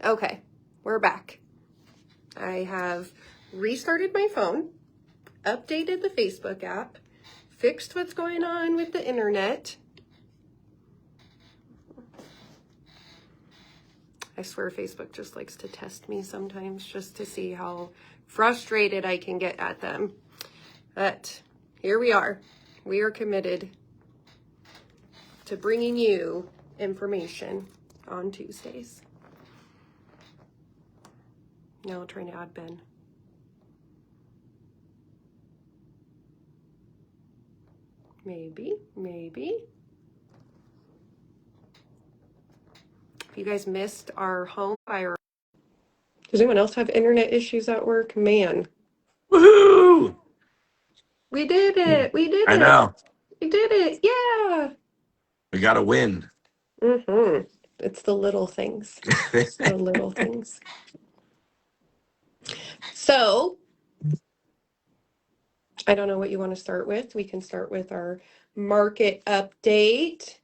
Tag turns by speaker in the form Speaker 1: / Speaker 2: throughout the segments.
Speaker 1: Okay, we're back. I have restarted my phone, updated the Facebook app, fixed what's going on with the internet. I swear Facebook just likes to test me sometimes just to see how frustrated I can get at them. But here we are. We are committed to bringing you information on Tuesdays. Now I'll try to add Ben. Maybe. If you guys missed our home buyer, does anyone else have internet issues at work? Man.
Speaker 2: Woohoo!
Speaker 1: We did it.
Speaker 2: I know.
Speaker 1: We did it. Yeah.
Speaker 2: We got to win.
Speaker 1: It's the little things. It's the little things. So, I don't know what you want to start with. We can start with our market update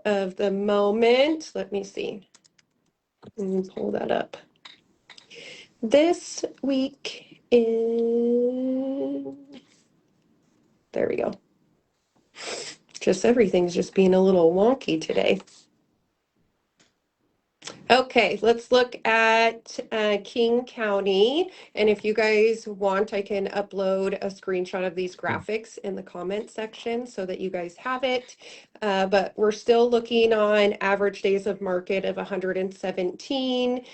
Speaker 1: of the moment. Let me see. Let me pull that up. This week in... There we go. Just everything's just being a little wonky today. Okay, let's look at King County. And if you guys want, I can upload a screenshot of these graphics in the comment section so that you guys have it. But we're still looking on average days of market of 117.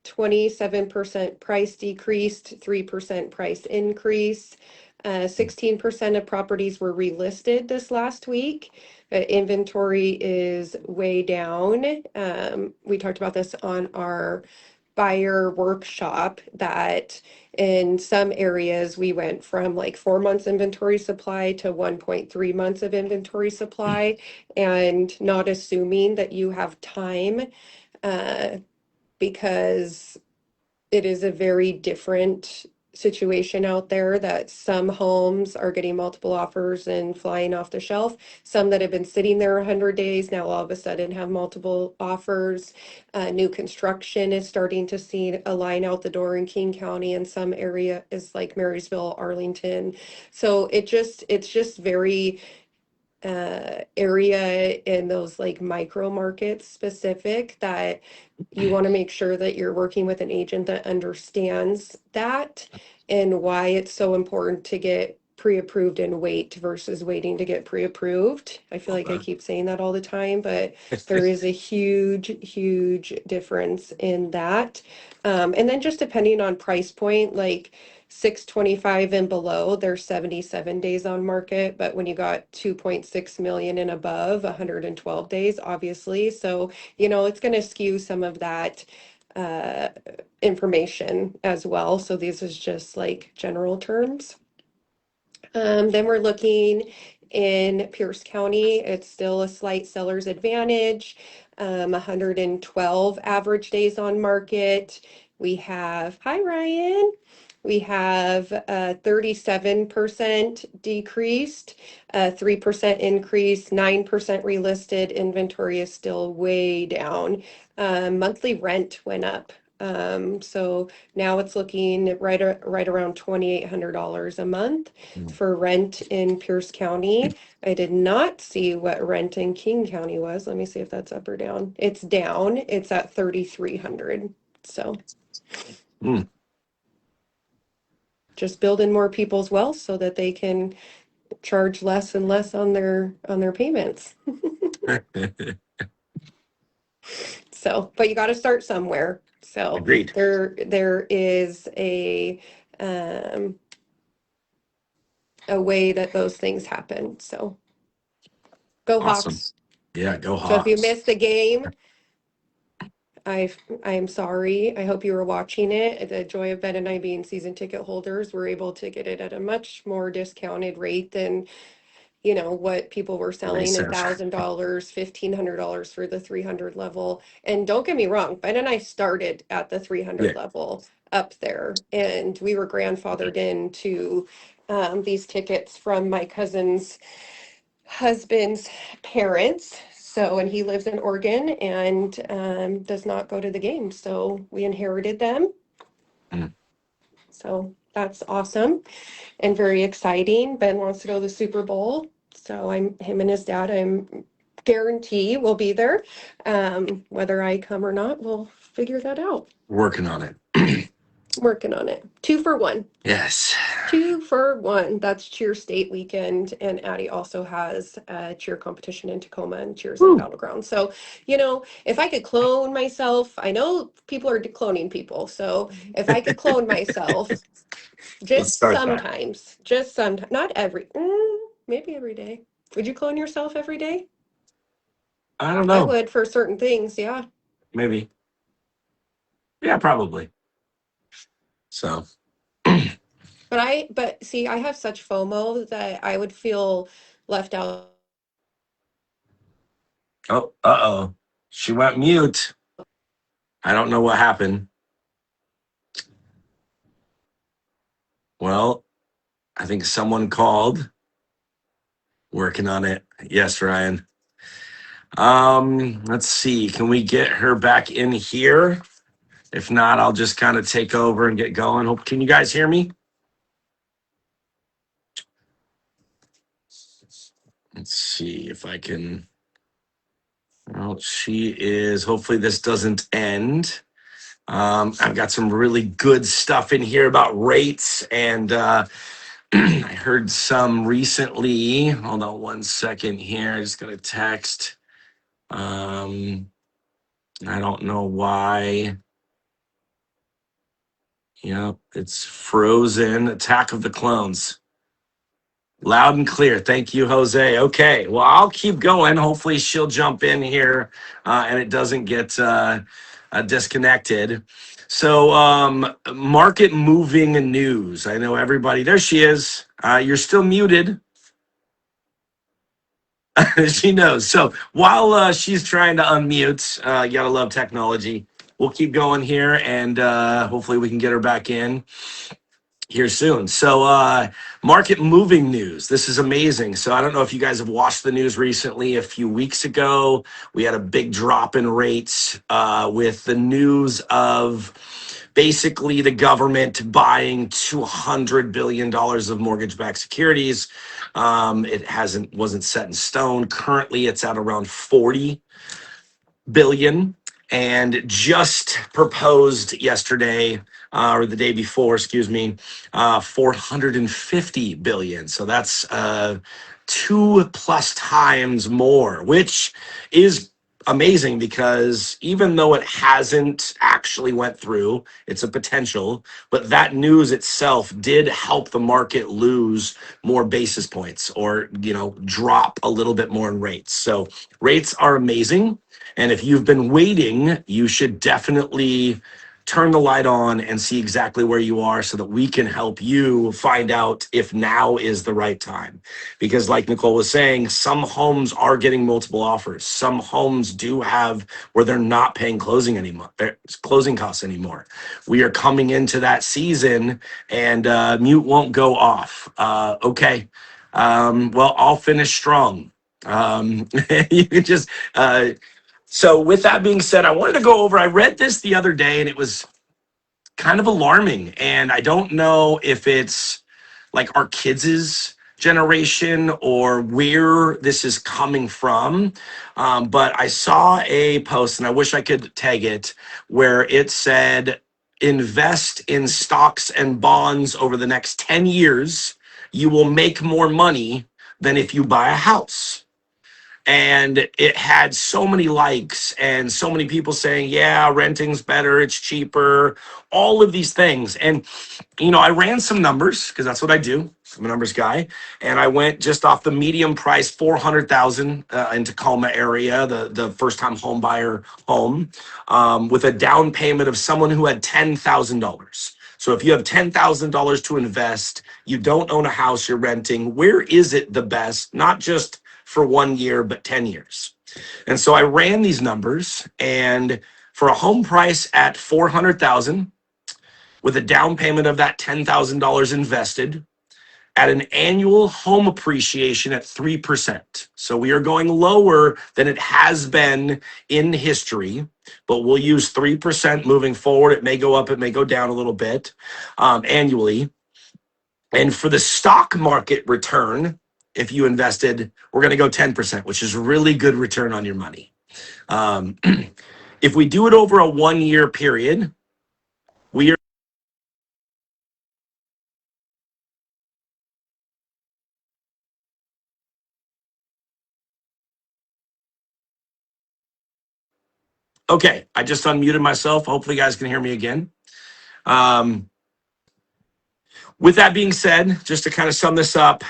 Speaker 1: 27% price decreased, 3% price increase. 16% of properties were relisted this last week. Inventory is way down. We talked about this on our buyer workshop that in some areas we went from like 4 months inventory supply to 1.3 months of inventory supply, and not assuming that you have time because it is a very different situation out there, that some homes are getting multiple offers and flying off the shelf. Some that have been sitting there 100 days now all of a sudden have multiple offers. New construction is starting to see a line out the door in King County, and some area is like Marysville, Arlington. So it's just very area in those like micro markets specific, that you want to make sure that you're working with an agent that understands that and why it's so important to get pre-approved and wait versus waiting to get pre-approved. I feel like I keep saying that all the time, but there is a huge difference in that. And then just depending on price point, like 625 and below, there's 77 days on market. But when you got 2.6 million and above, 112 days, obviously. So, it's going to skew some of that information as well. So these is just like general terms. Then we're looking in Pierce County. It's still a slight seller's advantage. 112 average days on market. We have, hi Ryan. We have 37% decreased, 3% increase, 9% relisted. Inventory is still way down. Monthly rent went up. So now it's looking right around $2,800 a month for rent in Pierce County. I did not see what rent in King County was. Let me see if that's up or down. It's down. It's at 3,300. So just building more people's wealth so that they can charge less and less on their payments. So, but you got to start somewhere. So
Speaker 2: Agreed.
Speaker 1: there is a way that those things happen. So go
Speaker 2: Awesome.
Speaker 1: Hawks.
Speaker 2: Yeah, go
Speaker 1: So if you
Speaker 2: Hawks.
Speaker 1: missed the game, I'm sorry. I hope you were watching it. The joy of Ben and I being season ticket holders, we're able to get it at a much more discounted rate than what people were selling, $1,000, $1,500 for the 300 level. And don't get me wrong, Ben and I started at the 300 level up there, and we were grandfathered into these tickets from my cousin's husband's parents. So, and he lives in Oregon and does not go to the games. So we inherited them.
Speaker 2: Mm.
Speaker 1: So that's awesome and very exciting. Ben wants to go to the Super Bowl. So him and his dad, I'm guarantee will be there. Whether I come or not, we'll figure that out.
Speaker 2: Working on it.
Speaker 1: Working on it. 2 for 1.
Speaker 2: Yes.
Speaker 1: 2 for 1. That's cheer state weekend. And Addie also has a cheer competition in Tacoma and cheers in
Speaker 2: Woo.
Speaker 1: Battleground. So, if I could clone myself, I know people are cloning people. So if I could clone myself,
Speaker 2: Let's start that.
Speaker 1: just sometimes, not maybe every day. Would you clone yourself every day?
Speaker 2: I don't
Speaker 1: I
Speaker 2: know.
Speaker 1: would for certain things. Yeah.
Speaker 2: Maybe. Yeah, probably. So,
Speaker 1: But see, I have such FOMO that I would feel left out.
Speaker 2: oh, uh-oh. She went mute. I don't know what happened. Well, I think someone called. Working on it. Yes, Ryan. Let's see. Can we get her back in here? If not, I'll just kind of take over and get going. Hope, can you guys hear me? Let's see if I can. Well, she is. Hopefully, this doesn't end. I've got some really good stuff in here about rates, and I heard some recently. Hold on 1 second here. I just got a text. I don't know why. Yep, it's frozen. Attack of the Clones. Loud and clear. Thank you, Jose. Okay, well, I'll keep going. Hopefully, she'll jump in here and it doesn't get disconnected. So, market moving news. I know everybody. There she is. You're still muted. She knows. So, while she's trying to unmute, you gotta love technology. We'll keep going here and hopefully we can get her back in here soon. So, market moving news. This is amazing. So, I don't know if you guys have watched the news recently. A few weeks ago, we had a big drop in rates with the news of basically the government buying $200 billion of mortgage-backed securities. It wasn't set in stone. Currently, it's at around 40 billion, and just proposed yesterday or the day before, excuse me, 450 billion. So that's 2+ times more, which is amazing because even though it hasn't actually went through, it's a potential, but that news itself did help the market lose more basis points or, drop a little bit more in rates. So rates are amazing. And if you've been waiting, you should definitely turn the light on and see exactly where you are so that we can help you find out if now is the right time. Because like Nykole was saying, some homes are getting multiple offers. Some homes do have where they're not paying closing costs anymore. We are coming into that season and mute won't go off. Okay. Well, I'll finish strong. You can just so with that being said, I wanted to go over, I read this the other day and it was kind of alarming. And I don't know if it's like our kids' generation or where this is coming from. But I saw a post and I wish I could tag it where it said, invest in stocks and bonds over the next 10 years. You will make more money than if you buy a house. And it had so many likes and so many people saying, yeah, renting's better, it's cheaper, all of these things. And, I ran some numbers because that's what I do. I'm a numbers guy. And I went just off the medium price, 400,000 in Tacoma area, the first time home buyer home, with a down payment of someone who had $10,000. So if you have $10,000 to invest, you don't own a house, you're renting, where is it the best? Not just for 1 year, but 10 years. And so I ran these numbers, and for a home price at 400,000 with a down payment of that $10,000 invested, at an annual home appreciation at 3%. So we are going lower than it has been in history, but we'll use 3% moving forward. It may go up, it may go down a little bit annually. And for the stock market return, if you invested, we're going to go 10%, which is really good return on your money. If we do it over a 1 year period, we are okay. I just unmuted myself. Hopefully, you guys can hear me again. With that being said, just to kind of sum this up,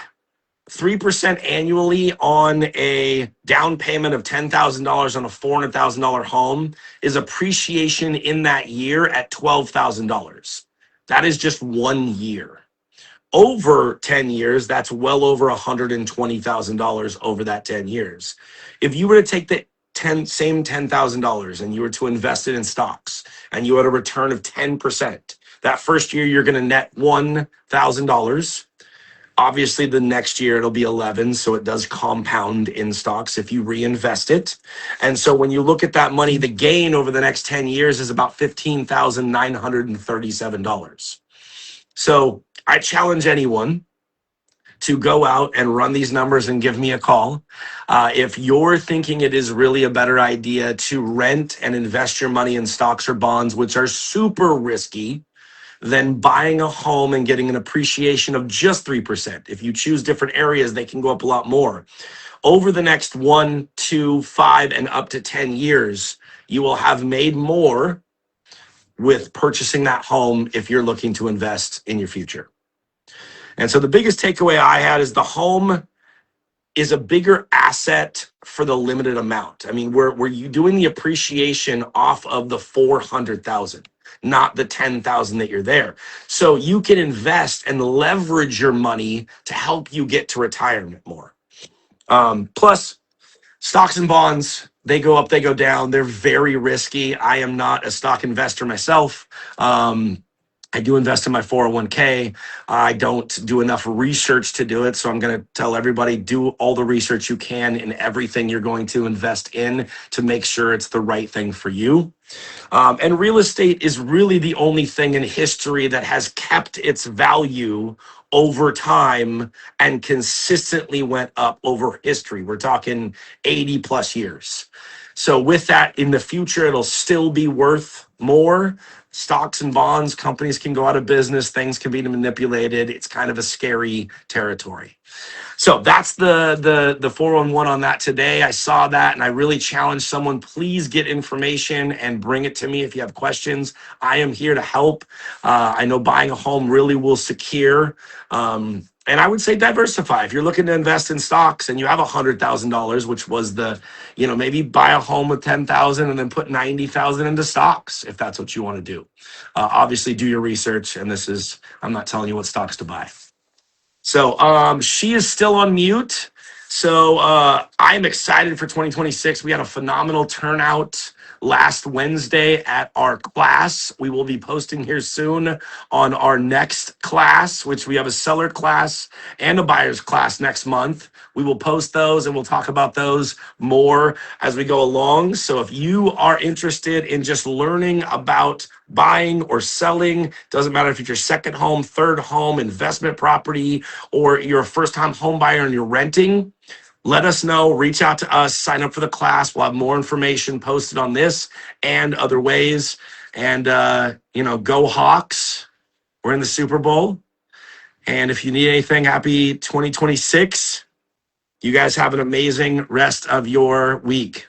Speaker 2: 3% annually on a down payment of $10,000 on a $400,000 home is appreciation in that year at $12,000. That is just 1 year. Over 10 years, that's well over $120,000 over that 10 years. If you were to take the same $10,000 and you were to invest it in stocks and you had a return of 10%, that first year you're going to net $1,000. Obviously, the next year it'll be 11, so it does compound in stocks if you reinvest it. And so when you look at that money, the gain over the next 10 years is about $15,937. So I challenge anyone to go out and run these numbers and give me a call. If you're thinking it is really a better idea to rent and invest your money in stocks or bonds, which are super risky, than buying a home and getting an appreciation of just 3%. If you choose different areas, they can go up a lot more. Over the next 1, 2, 5, and up to 10 years, you will have made more with purchasing that home if you're looking to invest in your future. And so the biggest takeaway I had is the home is a bigger asset for the limited amount. I mean, we're you doing the appreciation off of the 400,000, not the 10,000 that you're there. So you can invest and leverage your money to help you get to retirement more. Plus, stocks and bonds, they go up, they go down. They're very risky. I am not a stock investor myself. I do invest in my 401k. I don't do enough research to do it. So I'm going to tell everybody, do all the research you can in everything you're going to invest in to make sure it's the right thing for you. And real estate is really the only thing in history that has kept its value over time and consistently went up over history. We're talking 80 plus years. So with that, in the future, it'll still be worth more. Stocks and bonds, companies can go out of business, things can be manipulated. It's kind of a scary territory. So that's the 411 on that today. I saw that and I really challenge someone, please get information and bring it to me if you have questions. I am here to help. I know buying a home really will secure. And I would say diversify. If you're looking to invest in stocks and you have $100,000, which was maybe buy a home with 10,000 and then put 90,000 into stocks if that's what you want to do. Obviously, do your research. And I'm not telling you what stocks to buy. So she is still on mute. So I'm excited for 2026. We had a phenomenal turnout last Wednesday at our class. We will be posting here soon on our next class, which we have a seller class and a buyer's class next month. We will post those and we'll talk about those more as we go along. So if you are interested in just learning about buying or selling, doesn't matter if it's your second home, third home, investment property, or you're a first-time home buyer and you're renting, let us know, reach out to us, sign up for the class. We'll have more information posted on this and other ways. And, go Hawks. We're in the Super Bowl. And if you need anything, happy 2026. You guys have an amazing rest of your week.